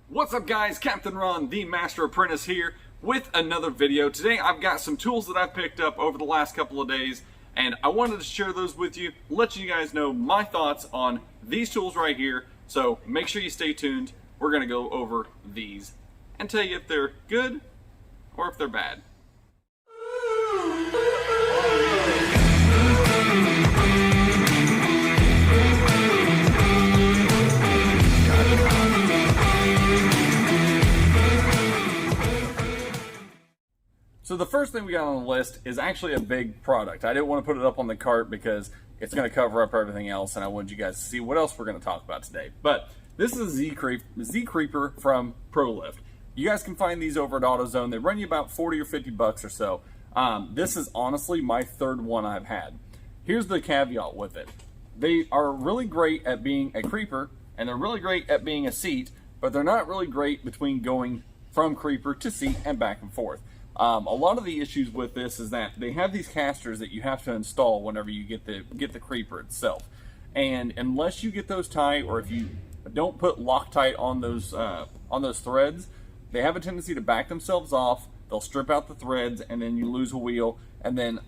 What's up guys, Captain Ron, the Master Apprentice here with another video. Today I've got some tools that I've picked up over the last couple of days and I wanted to share those with you, let you guys know my thoughts on these tools right here. So make sure you stay tuned. We're going to go over these and tell you if they're good or if they're bad. So the first thing we got on the list is actually a big product. I didn't want to put it up on the cart because it's going to cover up everything else and I wanted you guys to see what else we're going to talk about today. But this is a Z Creeper from ProLift. You guys can find these over at AutoZone. They run you about 40 or 50 bucks or so. This is honestly my third one I've had. Here's the caveat with it. They are really great at being a creeper and they're really great at being a seat, but they're not really great between going from creeper to seat and back and forth. A lot of the issues with this is that they have these casters that you have to install whenever you get the creeper itself, and unless you get those tight, or if you don't put Loctite on those threads, they have a tendency to back themselves off. They'll strip out the threads, and then you lose a wheel. And then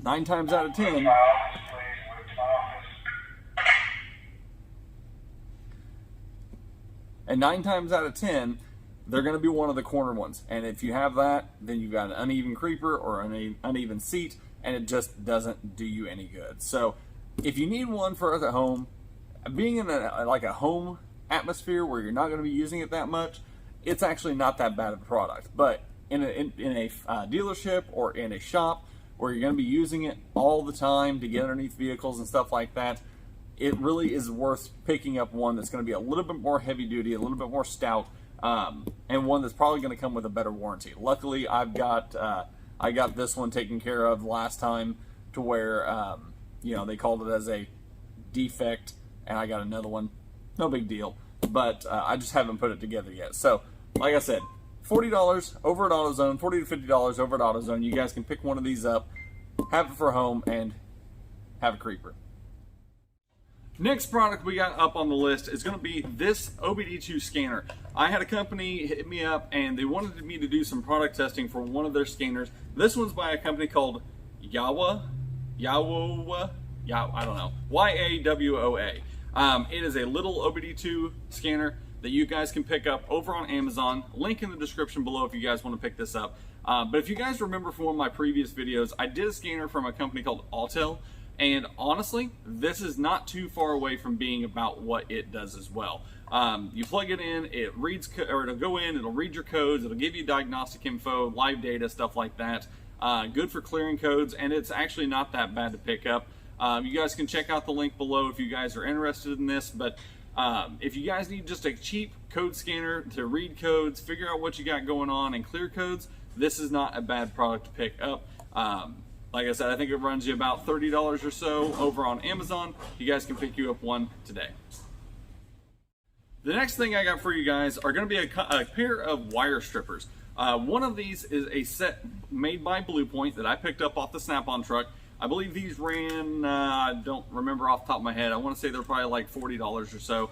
9 times out of 10, they're going to be one of the corner ones. And if you have that, then you've got an uneven creeper or an uneven seat, and it just doesn't do you any good. So if you need one for at home, being in a home atmosphere where you're not going to be using it that much, it's actually not that bad of a product. But in a dealership or in a shop where you're going to be using it all the time to get underneath vehicles and stuff like that, it really is worth picking up one that's going to be a little bit more heavy duty, a little bit more stout, and one that's probably going to come with a better warranty. Luckily, I got this one taken care of last time to where they called it as a defect, and I got another one. No big deal, but I just haven't put it together yet. So, like I said, $40 over at AutoZone, $40 to $50 over at AutoZone. You guys can pick one of these up, have it for home, and have a creeper. Next product we got up on the list is going to be this OBD2 scanner. I had a company hit me up and they wanted me to do some product testing for one of their scanners. This one's by a company called Yawoa, I don't know, Y-A-W-O-A. It is a little OBD2 scanner that you guys can pick up over on Amazon. Link in the description below if you guys want to pick this up. But if you guys remember from one of my previous videos, I did a scanner from a company called Autel. And honestly, this is not too far away from being about what it does as well. You plug it in, it reads, or it'll go in, it'll read your codes, it'll give you diagnostic info, live data, stuff like that. Good for clearing codes, and it's actually not that bad to pick up. You guys can check out the link below if you guys are interested in this, but if you guys need just a cheap code scanner to read codes, figure out what you got going on, and clear codes, this is not a bad product to pick up. Like I said, I think it runs you about $30 or so over on Amazon. You guys can pick you up one today. The next thing I got for you guys are going to be a pair of wire strippers. One of these is a set made by Blue Point that I picked up off the Snap-on truck. I believe these ran, I don't remember off the top of my head, I want to say they're probably like $40 or so.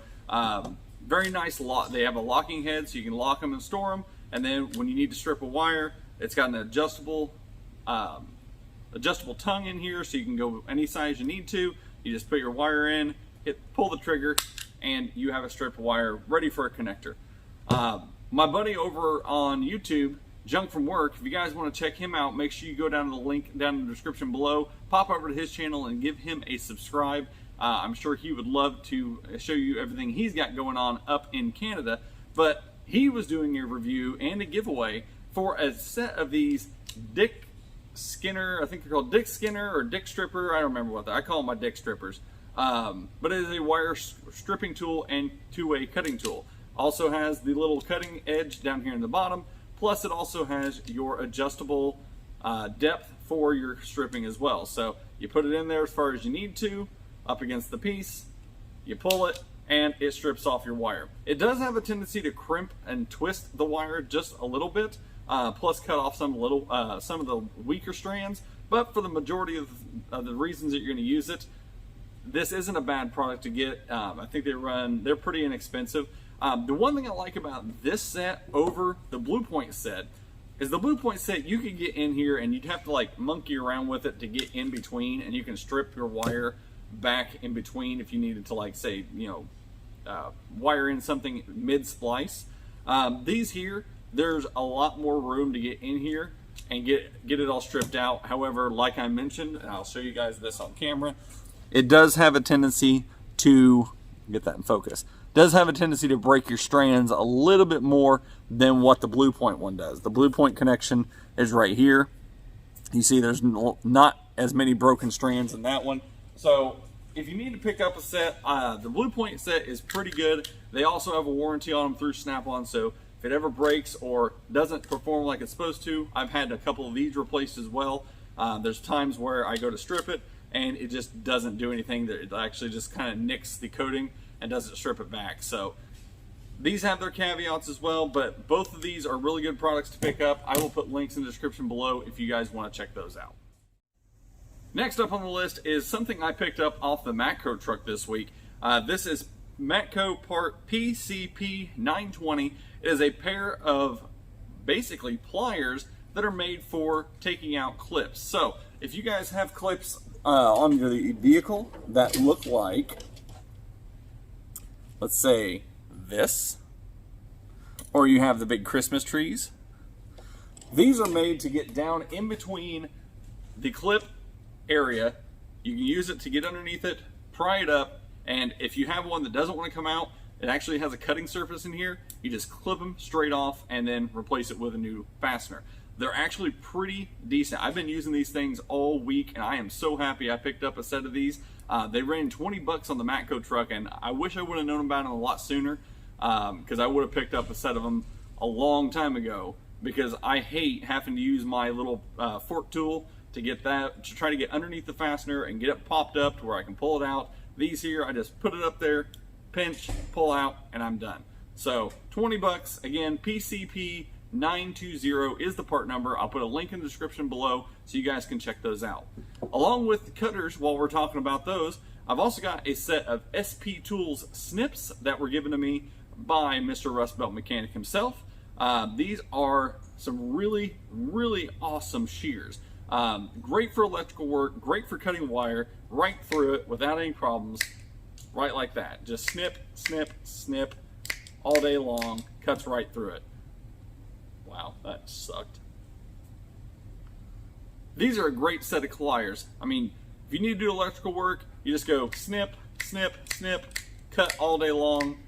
Very nice lock. They have a locking head so you can lock them and store them. And then when you need to strip a wire, it's got an adjustable tongue in here so you can go any size you need to. You just put your wire in, pull the trigger, and you have a strip of wire ready for a connector. My buddy over on YouTube, Junk from Work, if you guys want to check him out, make sure you go down to the link down in the description below, pop over to his channel and give him a subscribe. I'm sure he would love to show you everything he's got going on up in Canada, but he was doing a review and a giveaway for a set of these Dick Skinner, I think they're called Dick Skinner or Dick Stripper, I don't remember what I call them, my Dick Strippers. But it is a wire stripping tool and two-way cutting tool. Also has the little cutting edge down here in the bottom, plus it also has your adjustable depth for your stripping as well. So you put it in there as far as you need to, up against the piece, you pull it, and it strips off your wire. It does have a tendency to crimp and twist the wire just a little bit, plus cut off some of the weaker strands, but for the majority of the reasons that you're going to use it, this isn't a bad product to get. I think they're pretty inexpensive. The one thing I like about this set over the Blue Point set is the Blue Point set, you could get in here and you'd have to like monkey around with it to get in between, and you can strip your wire back in between if you needed to, like, say, you know, wire in something mid-splice. These here, there's a lot more room to get in here and get it all stripped out. However, like I mentioned, and I'll show you guys this on camera, it does have a tendency to get that in focus. Does have a tendency to break your strands a little bit more than what the Blue Point one does. The Blue Point connection is right here. You see there's not as many broken strands in that one. So if you need to pick up a set, the Blue Point set is pretty good. They also have a warranty on them through Snap-on, so if it ever breaks or doesn't perform like it's supposed to, I've had a couple of these replaced as well. There's times where I go to strip it and it just doesn't do anything. It actually just kind of nicks the coating and doesn't strip it back. So these have their caveats as well, but both of these are really good products to pick up. I will put links in the description below if you guys want to check those out. Next up on the list is something I picked up off the Matco truck this week. This is Matco part PCP 920. It is a pair of basically pliers that are made for taking out clips. So if you guys have clips on your vehicle that look like, let's say this, or you have the big Christmas trees, these are made to get down in between the clip area. You can use it to get underneath it, pry it up, and if you have one that doesn't want to come out, it actually has a cutting surface in here. You just clip them straight off and then replace it with a new fastener. They're actually pretty decent. I've been using these things all week and I am so happy I picked up a set of these. They ran 20 bucks on the Matco truck, and I wish I would have known about them a lot sooner, because I would have picked up a set of them a long time ago, because I hate having to use my little fork tool to get that, to try to get underneath the fastener and get it popped up to where I can pull it out. These here, I just put it up there, pinch, pull out, and I'm done. So 20 bucks, again, PCP 920 is the part number. I'll put a link in the description below so you guys can check those out. Along with the cutters, while we're talking about those, I've also got a set of SP Tools snips that were given to me by Mr. Rust Belt Mechanic himself. These are some really, really awesome shears. Great for electrical work, great for cutting wire right through it without any problems, right like that. Just snip, snip, snip all day long, cuts right through it. Wow, that sucked. These are a great set of pliers. I mean, if you need to do electrical work, you just go snip, snip, snip, cut all day long,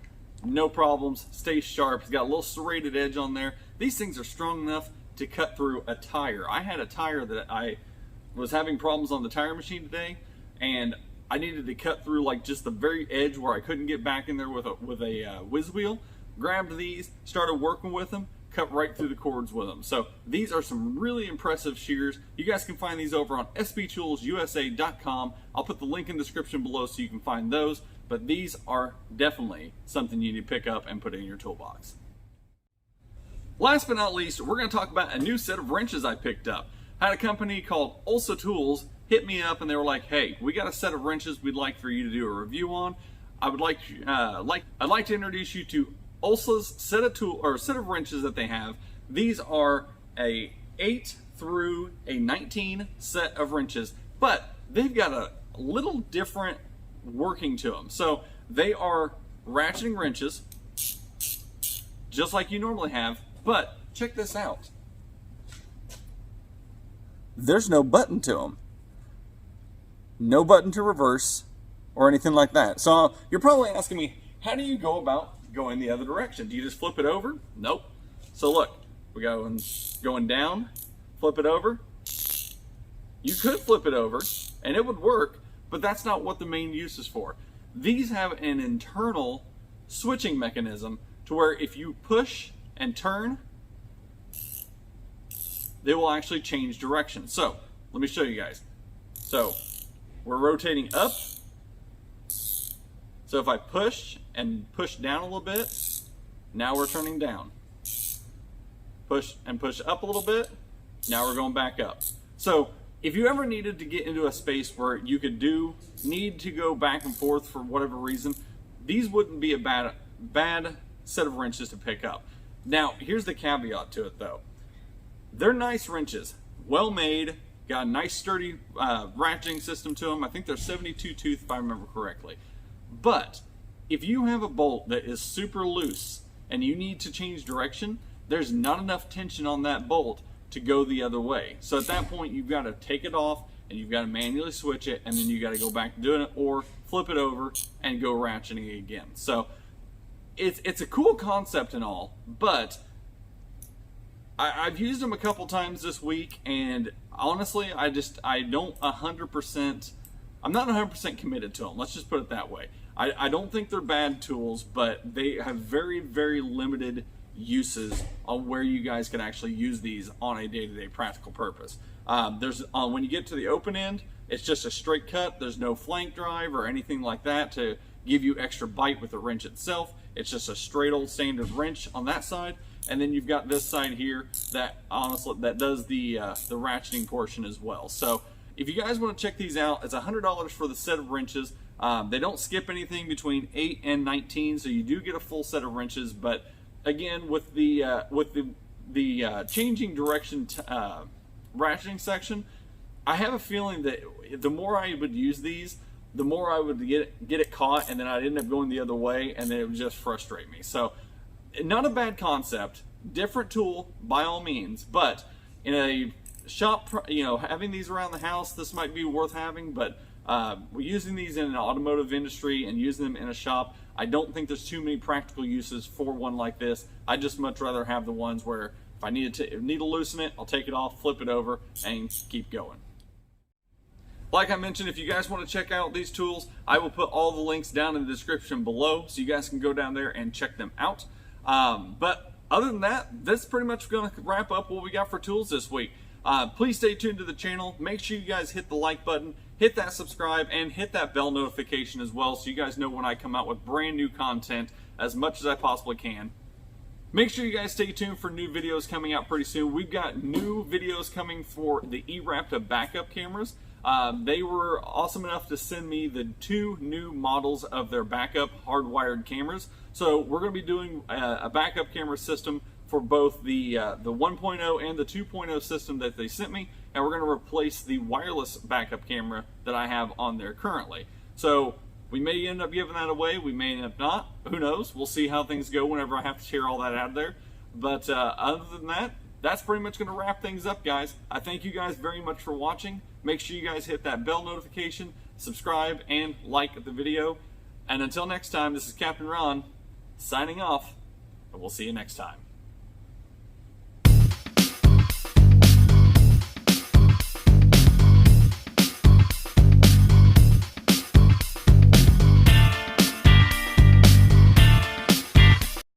no problems, stay sharp. It's got a little serrated edge on there. These things are strong enough to cut through a tire. I had a tire that I was having problems on the tire machine today, and I needed to cut through like just the very edge where I couldn't get back in there with a whiz wheel. Grabbed these, started working with them, cut right through the cords with them. So these are some really impressive shears. You guys can find these over on sptoolsusa.com. I'll put the link in the description below so you can find those, but these are definitely something you need to pick up and put in your toolbox. Last but not least, we're going to talk about a new set of wrenches I picked up. I had a company called Ulsa Tools hit me up and they were like, hey, we got a set of wrenches we'd like for you to do a review on. I'd like to introduce you to Ulsa's set of wrenches that they have. These are a 8 through a 19 set of wrenches, but they've got a little different working to them. So they are ratcheting wrenches, just like you normally have, but check this out. There's no button to them. No button to reverse or anything like that. So you're probably asking me, how do you go about going the other direction? Do you just flip it over? Nope. So look, we go going down, flip it over. You could flip it over and it would work, but that's not what the main use is for. These have an internal switching mechanism to where if you push and turn, they will actually change direction. So let me show you guys. So we're rotating up. So if I push and push down a little bit, now we're turning down. Push and push up a little bit, now we're going back up. So if you ever needed to get into a space where you could need to go back and forth for whatever reason, these wouldn't be a bad set of wrenches to pick up. Now, here's the caveat to it though. They're nice wrenches, well made, got a nice sturdy ratcheting system to them. I think they're 72 tooth if I remember correctly. But if you have a bolt that is super loose and you need to change direction, there's not enough tension on that bolt to go the other way. So at that point, you've got to take it off and you've got to manually switch it, and then you got to go back to doing it or flip it over and go ratcheting it again. So it's a cool concept and all, but I've used them a couple times this week, and honestly, I'm not 100% committed to them. Let's just put it that way. I don't think they're bad tools, but they have very, very limited uses on where you guys can actually use these on a day-to-day practical purpose. When you get to the open end, it's just a straight cut. There's no flank drive or anything like that to give you extra bite with the wrench itself. It's just a straight old standard wrench on that side, and then you've got this side here that honestly does the ratcheting portion as well. So if you guys want to check these out, it's $100 for the set of wrenches. They don't skip anything between 8 and 19, so you do get a full set of wrenches. But again, with the changing direction ratcheting section, I have a feeling that the more I would use these, the more I would get it caught, and then I'd end up going the other way, and then it would just frustrate me. So not a bad concept, different tool by all means, but in a shop, having these around the house, this might be worth having. But using these in an automotive industry and using them in a shop, I don't think there's too many practical uses for one like this. I'd just much rather have the ones where if I need to loosen it, I'll take it off, flip it over, and keep going. Like I mentioned, if you guys want to check out these tools, I will put all the links down in the description below, so you guys can go down there and check them out. But other than that, that's pretty much going to wrap up what we got for tools this week. Please stay tuned to the channel. Make sure you guys hit the like button, hit that subscribe, and hit that bell notification as well, so you guys know when I come out with brand new content as much as I possibly can. Make sure you guys stay tuned for new videos coming out pretty soon. We've got new videos coming for the eRaptor backup cameras. They were awesome enough to send me the 2 new models of their backup hardwired cameras. So we're going to be doing a backup camera system for both the 1.0 and the 2.0 system that they sent me, and we're going to replace the wireless backup camera that I have on there currently. So we may end up giving that away, we may end up not, who knows. We'll see how things go whenever I have to share all that out there. But other than that, that's pretty much going to wrap things up, guys. I thank you guys very much for watching. Make sure you guys hit that bell notification, subscribe, and like the video. And until next time, this is Captain Ron signing off, and we'll see you next time.